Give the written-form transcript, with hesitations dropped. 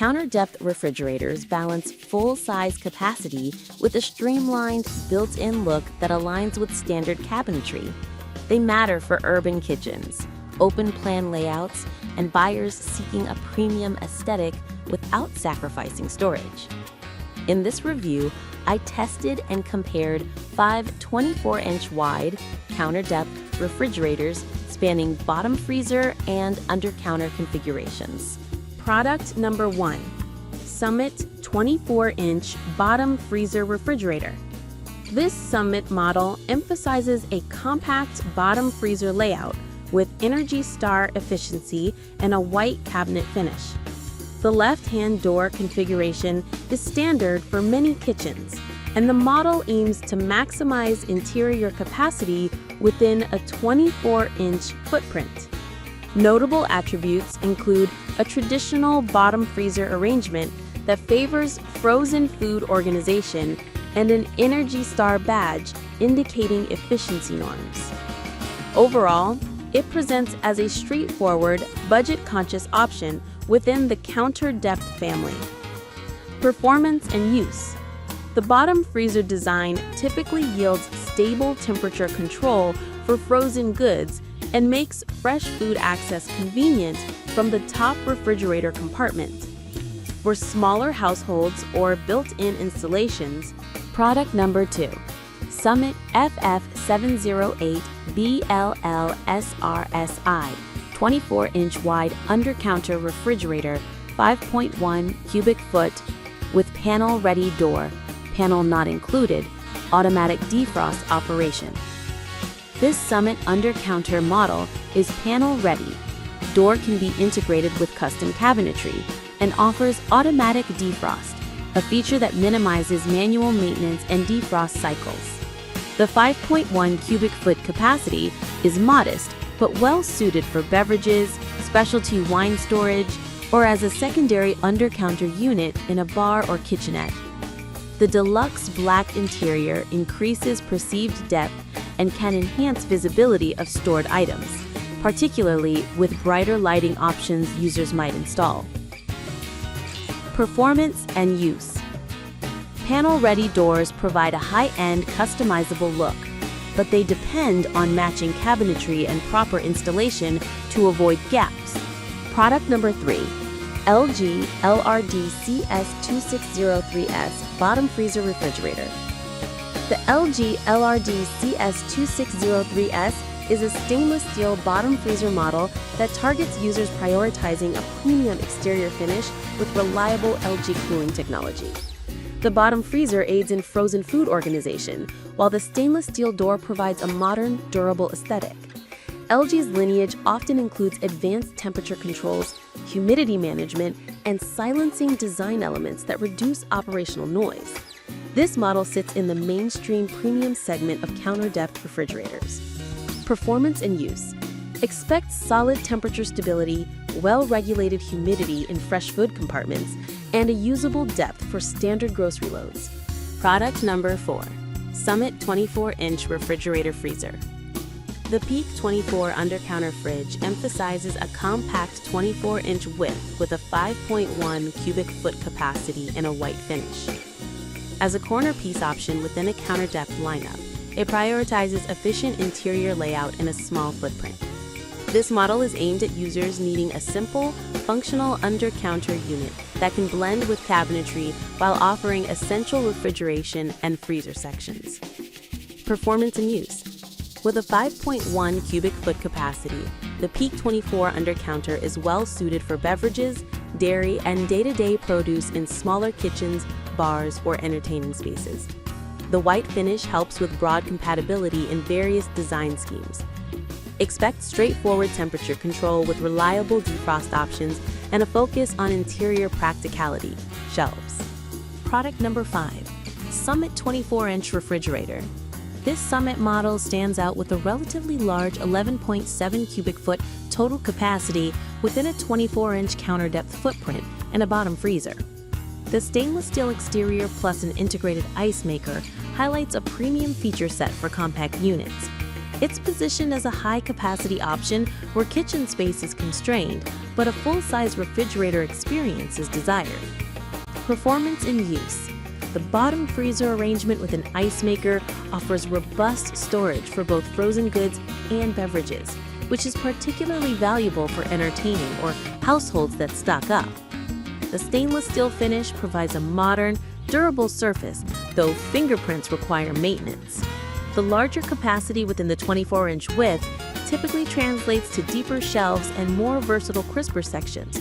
Counter-depth refrigerators balance full-size capacity with a streamlined, built-in look that aligns with standard cabinetry. They matter for urban kitchens, open-plan layouts, and buyers seeking a premium aesthetic without sacrificing storage. In this review, I tested and compared 5 24-inch wide counter-depth refrigerators spanning bottom freezer and under-counter configurations. Product number 1, Summit 24-inch bottom freezer refrigerator. This Summit model emphasizes a compact bottom freezer layout with Energy Star efficiency and a white cabinet finish. The left-hand door configuration is standard for many kitchens, and the model aims to maximize interior capacity within a 24-inch footprint. Notable attributes include a traditional bottom freezer arrangement that favors frozen food organization and an Energy Star badge indicating efficiency norms. Overall, it presents as a straightforward, budget-conscious option within the counter-depth family. Performance and use. The bottom freezer design typically yields stable temperature control for frozen goods and makes fresh food access convenient from the top refrigerator compartment. For smaller households or built-in installations, product number 2, Summit FF708 BLL-SRSI 24-inch wide under-counter refrigerator, 5.1 cubic foot with panel-ready door, panel not included, automatic defrost operation. This Summit under-counter model is panel-ready. Door can be integrated with custom cabinetry and offers automatic defrost, a feature that minimizes manual maintenance and defrost cycles. The 5.1 cubic foot capacity is modest but well suited for beverages, specialty wine storage, or as a secondary under-counter unit in a bar or kitchenette. The deluxe black interior increases perceived depth and can enhance visibility of stored items, particularly with brighter lighting options users might install. Performance and use. Panel-ready doors provide a high-end, customizable look, but they depend on matching cabinetry and proper installation to avoid gaps. Product number 3, LG LRD CS2603S Bottom Freezer Refrigerator. The LG LRD CS2603S is a stainless steel bottom freezer model that targets users prioritizing a premium exterior finish with reliable LG cooling technology. The bottom freezer aids in frozen food organization, while the stainless steel door provides a modern, durable aesthetic. LG's lineage often includes advanced temperature controls, humidity management, and silencing design elements that reduce operational noise. This model sits in the mainstream premium segment of counter-depth refrigerators. Performance and use. Expect solid temperature stability, well-regulated humidity in fresh food compartments, and a usable depth for standard grocery loads. Product number 4, Summit 24-inch refrigerator freezer. The Peak 24 under-counter fridge emphasizes a compact 24-inch width with a 5.1 cubic foot capacity and a white finish. As a corner piece option within a counter-depth lineup, it prioritizes efficient interior layout in a small footprint. This model is aimed at users needing a simple, functional under-counter unit that can blend with cabinetry while offering essential refrigeration and freezer sections. Performance and use. With a 5.1 cubic foot capacity, the Peak 24 under-counter is well suited for beverages, dairy, and day-to-day produce in smaller kitchens, bars, or entertaining spaces. The white finish helps with broad compatibility in various design schemes. Expect straightforward temperature control with reliable defrost options and a focus on interior practicality, shelves. Product number 5, Summit 24-inch refrigerator. This Summit model stands out with a relatively large 11.7 cubic foot total capacity within a 24-inch counter-depth footprint and a bottom freezer. The stainless steel exterior plus an integrated ice maker highlights a premium feature set for compact units. It's positioned as a high-capacity option where kitchen space is constrained, but a full-size refrigerator experience is desired. Performance in use. The bottom freezer arrangement with an ice maker offers robust storage for both frozen goods and beverages, which is particularly valuable for entertaining or households that stock up. The stainless steel finish provides a modern, durable surface, though fingerprints require maintenance. The larger capacity within the 24-inch width typically translates to deeper shelves and more versatile crisper sections,